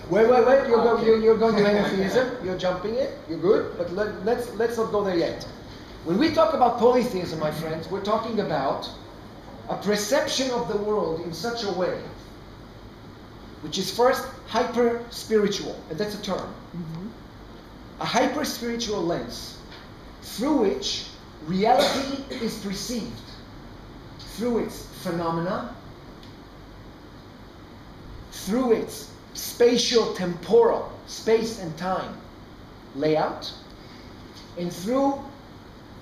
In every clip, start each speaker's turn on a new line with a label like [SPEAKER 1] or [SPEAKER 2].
[SPEAKER 1] Wait. You're going to monotheism. You're jumping it. You're good. But let's not go there yet. When we talk about polytheism, my friends, we're talking about a perception of the world in such a way, which is first hyper-spiritual, and that's a term. Mm-hmm. A hyper-spiritual lens through which reality is perceived, through its phenomena, through its spatial-temporal, space and time layout, and through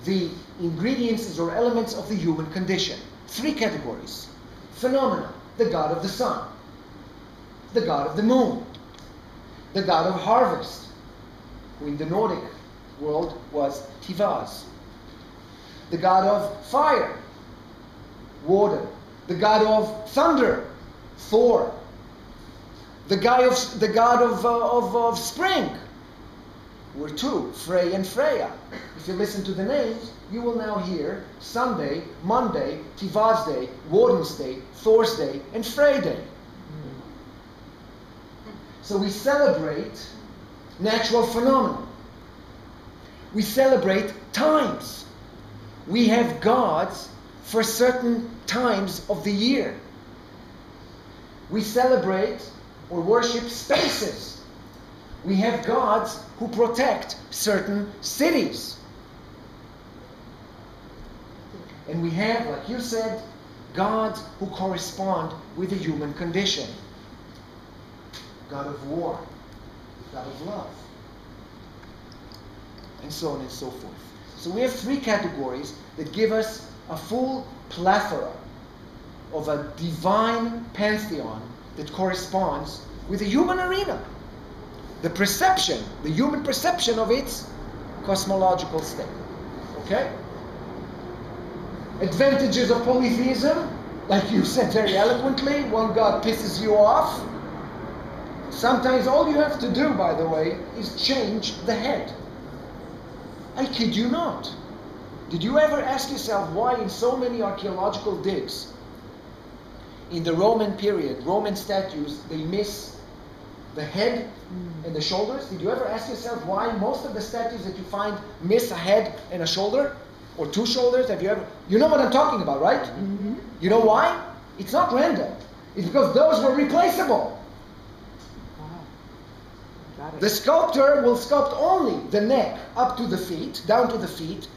[SPEAKER 1] the ingredients or elements of the human condition. 3 categories. Phenomena, the god of the sun, the god of the moon, the god of harvest, who in the Nordic world was Tivaz, the god of fire, Woden, the god of thunder, Thor, the god of spring, were 2, Frey and Freya. If you listen to the names, you will now hear Sunday, Monday, Tivaz Day, Woden's Day, Thor's Day, and Frey Day. So we celebrate natural phenomena. We celebrate times. We have gods for certain times of the year. We celebrate or worship spaces. We have gods who protect certain cities. And we have, like you said, gods who correspond with the human condition. God of war, God of love, and so on and so forth. So we have 3 categories that give us a full plethora of a divine pantheon that corresponds with the human arena. The perception, the human perception of its cosmological state. Okay? Advantages of polytheism, like you said very eloquently, one god pisses you off. Sometimes all you have to do, by the way, is change the head. I kid you not. Did you ever ask yourself why in so many archaeological digs in the Roman period, Roman statues, they miss the head and the shoulders? Did you ever ask yourself why most of the statues that you find miss a head and a shoulder? Or 2 shoulders? Have you ever? You know what I'm talking about, right? Mm-hmm. You know why? It's not random. It's because those were replaceable. The sculptor will sculpt only the neck up to the feet, down to the feet.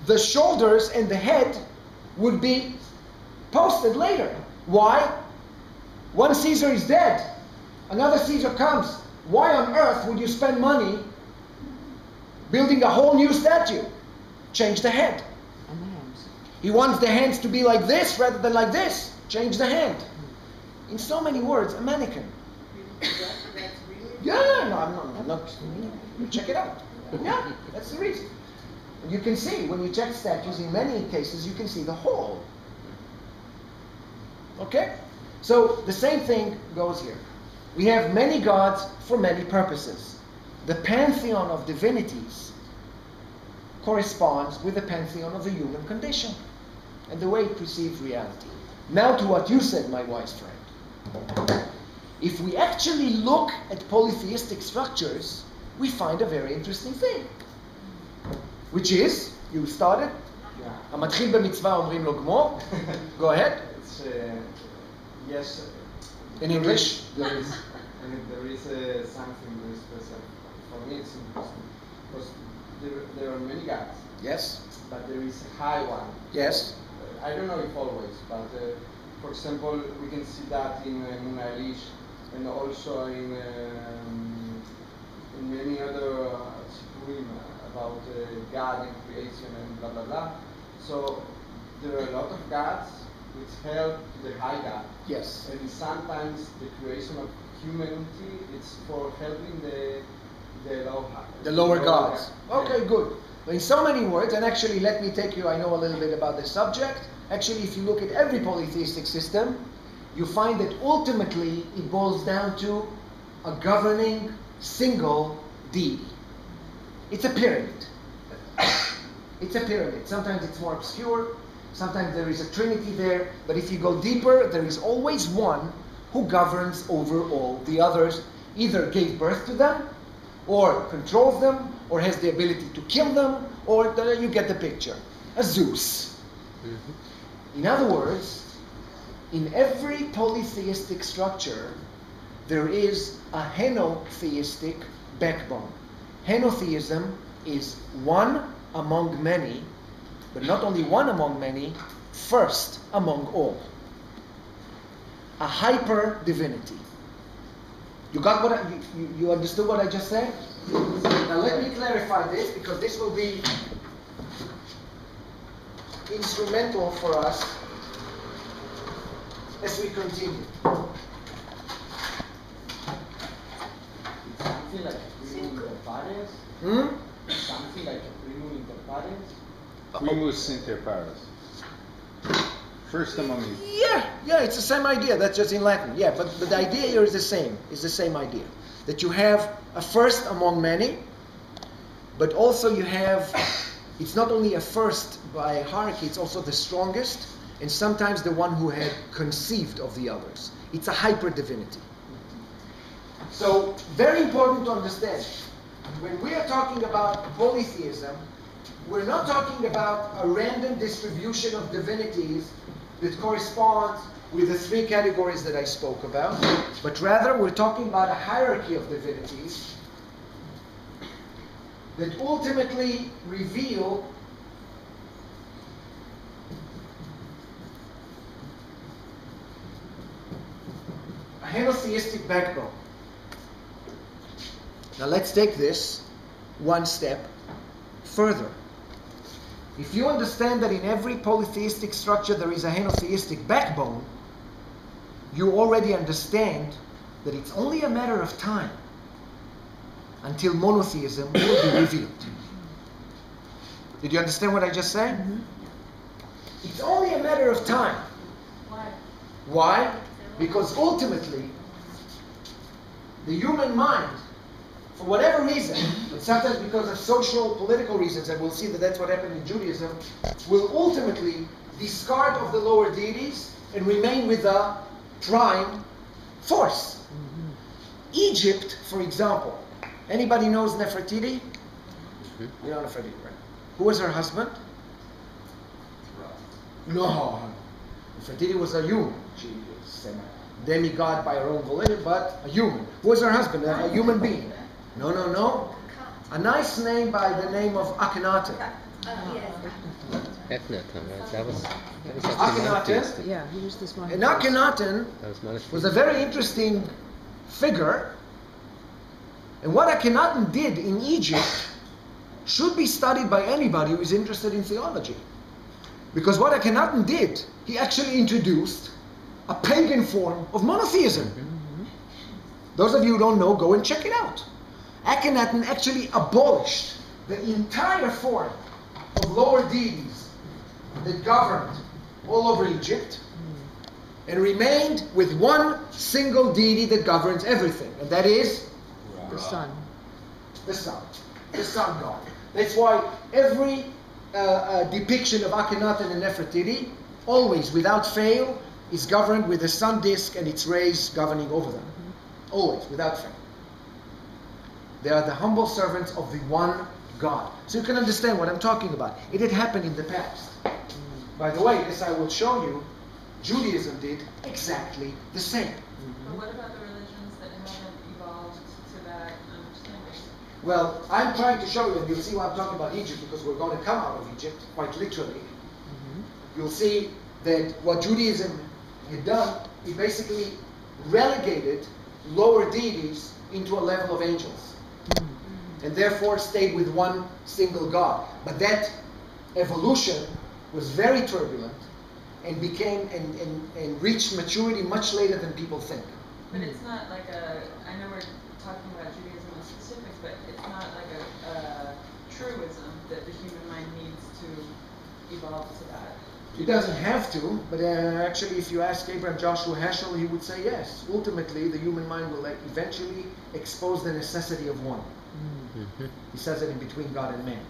[SPEAKER 1] The shoulders and the head would be posted later. Why? One Caesar is dead. Another Caesar comes. Why on earth would you spend money building a whole new statue? Change the head. And the hands. He wants the hands to be like this rather than like this. Change the hand. In so many words, a mannequin. Yeah, no, I'm not. Check it out. Yeah, that's the reason. You can see, when you check statues, in many cases, you can see the whole. Okay? So, the same thing goes here. We have many gods for many purposes. The pantheon of divinities corresponds with the pantheon of the human condition and the way it perceives reality. Now to what you said, my wise friend. If we actually look at polytheistic structures, we find a very interesting thing. Which is, you started? המתחיל במצווה אומרים לו גמור. Go ahead.
[SPEAKER 2] It's, yes.
[SPEAKER 1] In English?
[SPEAKER 2] There is something very special. For me it's interesting. Because there are many gods.
[SPEAKER 1] Yes.
[SPEAKER 2] But there is a high one.
[SPEAKER 1] Yes.
[SPEAKER 2] I don't know if always, but for example, we can see that in Mona Lisa, and also in many other Sipurim about God and creation and blah blah blah. So there are a lot of gods which help the high God.
[SPEAKER 1] Yes.
[SPEAKER 2] And sometimes the creation of humanity is for helping the lower
[SPEAKER 1] gods.
[SPEAKER 2] God.
[SPEAKER 1] Okay, good. In so many words, and actually let me take you, I know a little bit about this subject. Actually, if you look at every polytheistic system, you find that ultimately it boils down to a governing single deity. It's a pyramid. It's a pyramid. Sometimes it's more obscure, sometimes there is a trinity there, but if you go deeper, there is always one who governs over all the others, either gave birth to them, or controls them, or has the ability to kill them, or you get the picture. A Zeus. Mm-hmm. In other words, in every polytheistic structure, there is a henotheistic backbone. Henotheism is one among many, but not only one among many, first among all. A hyper divinity. You got what you understood what I just said? Now let me clarify this, because this will be instrumental for us as we continue.
[SPEAKER 2] Something like primum inter pares? Something like primum inter pares?
[SPEAKER 3] Primus inter pares. First among you.
[SPEAKER 1] Yeah, it's the same idea. That's just in Latin. Yeah, but the idea here is the same. It's the same idea. That you have a first among many, but also you have, it's not only a first by hierarchy, it's also the strongest, and sometimes the one who had conceived of the others. It's a hyper divinity. So, very important to understand. When we are talking about polytheism, we're not talking about a random distribution of divinities that corresponds with the three categories that I spoke about, but rather we're talking about a hierarchy of divinities that ultimately reveal a henotheistic backbone. Now let's take this one step further. If you understand that in every polytheistic structure there is a henotheistic backbone, you already understand that it's only a matter of time until monotheism will be revealed. Did you understand what I just said? Mm-hmm. It's only a matter of time.
[SPEAKER 4] Why?
[SPEAKER 1] Why? Because ultimately, the human mind, for whatever reason, but sometimes because of social, political reasons, and we'll see that that's what happened in Judaism, will ultimately discard of the lower deities and remain with the prime force. Mm-hmm. Egypt, for example, anybody knows Nefertiti? Mm-hmm. You know Nefertiti, right? Who was her husband? No. Nefertiti was a human. She was a demigod by her own volition, but a human. Who was her husband? A human being. No. A nice name by the name of Akhenaten.
[SPEAKER 5] Akhenaten, right? That was
[SPEAKER 1] Akhenaten.
[SPEAKER 6] Yeah, he was this one.
[SPEAKER 1] And Akhenaten was a very interesting figure. And what Akhenaten did in Egypt should be studied by anybody who is interested in theology. Because what Akhenaten did, he actually introduced a pagan form of monotheism. Mm-hmm. Those of you who don't know, go and check it out. Akhenaten actually abolished the entire form of lower deities that governed all over Egypt and remained with one single deity that governs everything, and that is
[SPEAKER 6] the sun.
[SPEAKER 1] The sun. The sun god. That's why every depiction of Akhenaten and Nefertiti, always, without fail, is governed with the sun disk and its rays governing over them. Always, without fail. They are the humble servants of the one God. So you can understand what I'm talking about. It had happened in the past. By the way, as I will show you, Judaism did exactly the same.
[SPEAKER 4] But what about the religions that haven't evolved to that understanding?
[SPEAKER 1] Well, I'm trying to show you, and you'll see why I'm talking about Egypt, because we're going to come out of Egypt, quite literally. You'll see that what Judaism had done, it basically relegated lower deities into a level of angels. And therefore stayed with one single God. But that evolution was very turbulent and became and reached maturity much later than people think.
[SPEAKER 4] But it's not like I know we're talking about Judaism in specifics, but it's not like a truism that the human mind needs to evolve to that.
[SPEAKER 1] It doesn't have to, but actually if you ask Abraham Joshua Heschel, he would say yes. Ultimately, the human mind will eventually expose the necessity of one. Mm-hmm. He says it in between God and man.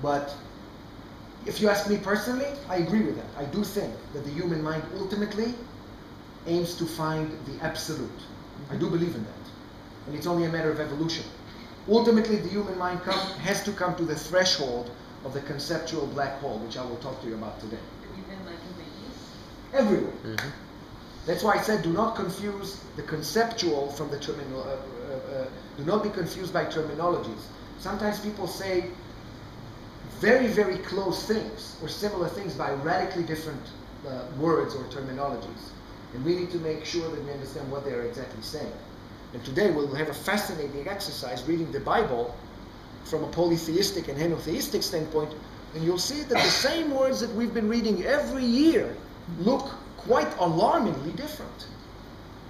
[SPEAKER 1] But if you ask me personally, I agree with that. I do think that the human mind ultimately aims to find the absolute. I do believe in that. and it's only a matter of evolution. Ultimately, the human mind has to come to the threshold of the conceptual black hole, which I will talk to you about today.
[SPEAKER 4] Even like in the East?
[SPEAKER 1] Everywhere.
[SPEAKER 5] Mm-hmm.
[SPEAKER 1] That's why I said do not confuse the conceptual from the do not be confused by terminologies. Sometimes people say very, very close things or similar things by radically different words or terminologies. And we need to make sure that we understand what they're exactly saying. And today we'll have a fascinating exercise reading the Bible from a polytheistic and henotheistic standpoint, and you'll see that the same words that we've been reading every year look quite alarmingly different.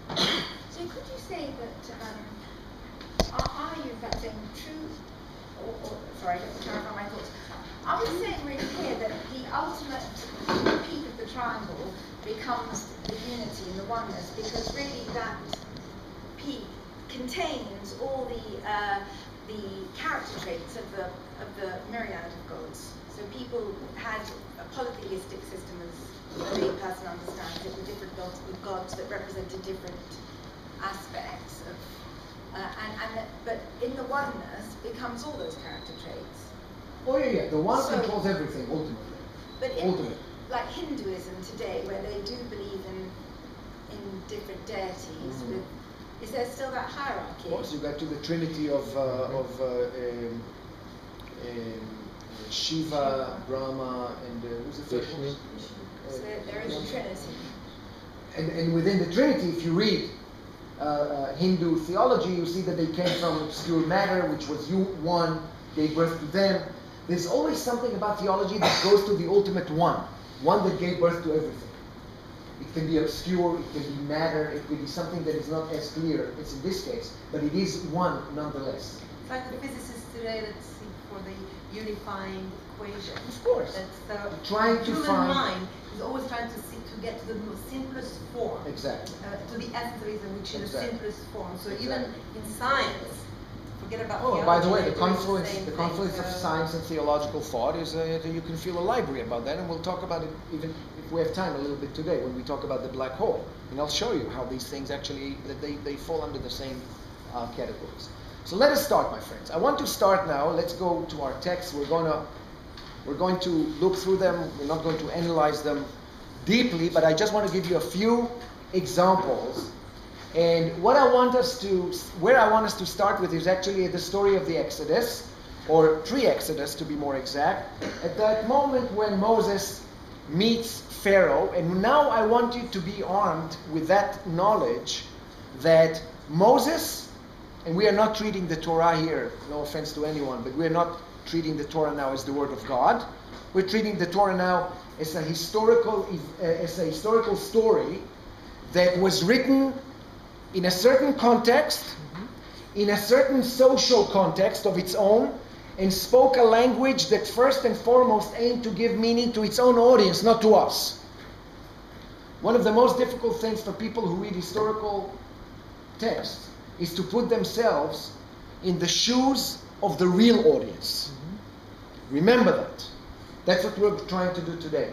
[SPEAKER 6] So could you say that, are you in fact saying true, sorry, just to clarify my thoughts, are we saying really here that the ultimate peak of the triangle becomes the unity and the oneness, because really that peak contains all the character traits of the myriad of gods. So people had a polytheistic system as a lay person understands it, with different gods that represented different aspects of, but in the oneness becomes all those character traits.
[SPEAKER 1] Oh yeah, the one controls everything ultimately.
[SPEAKER 6] But like Hinduism today, where they do believe in different deities, is there still that hierarchy?
[SPEAKER 1] Of course, you got to the trinity of Shiva, Brahma, and who's the third one?
[SPEAKER 6] So there is a trinity.
[SPEAKER 1] And within the trinity, if you read Hindu theology, you see that they came from obscure matter, which was one, gave birth to them. There's always something about theology that goes to the ultimate one that gave birth to everything. It can be obscure, it can be matter, it can be something that is not as clear as in this case, but it is one nonetheless.
[SPEAKER 7] It's like the physicists today that seek for the unifying equation.
[SPEAKER 1] Of course.
[SPEAKER 7] That's
[SPEAKER 1] trying to
[SPEAKER 7] human
[SPEAKER 1] find
[SPEAKER 7] mind is always trying to seek to get to the most simplest form.
[SPEAKER 1] Exactly.
[SPEAKER 7] To the essence of reason, which is
[SPEAKER 1] Exactly.
[SPEAKER 7] the simplest form. So
[SPEAKER 1] Exactly.
[SPEAKER 7] even in science, forget about
[SPEAKER 1] Oh,
[SPEAKER 7] theology,
[SPEAKER 1] by the way, the
[SPEAKER 7] they're doing
[SPEAKER 1] confluence
[SPEAKER 7] same
[SPEAKER 1] of
[SPEAKER 7] thing.
[SPEAKER 1] science and theological thought is you can feel a library about that, and we'll talk about it even if we have time a little bit today when we talk about the black hole, and I'll show you how these things actually that they fall under the same categories. So let us start, my friends. I want to start now. Let's go to our text. We're going to look through them. We're not going to analyze them deeply, but I just want to give you a few examples. And where I want us to start with is actually the story of the Exodus, or pre-Exodus to be more exact, at that moment when Moses meets Pharaoh. And now I want you to be armed with that knowledge that Moses, and we are not treating the Torah here, no offense to anyone, but we are not treating the Torah now as the Word of God. We're treating the Torah now as a historical story that was written in a certain context, in a certain social context of its own, and spoke a language that first and foremost aimed to give meaning to its own audience, not to us. One of the most difficult things for people who read historical texts is to put themselves in the shoes of the real audience. Remember that. That's what we're trying to do today.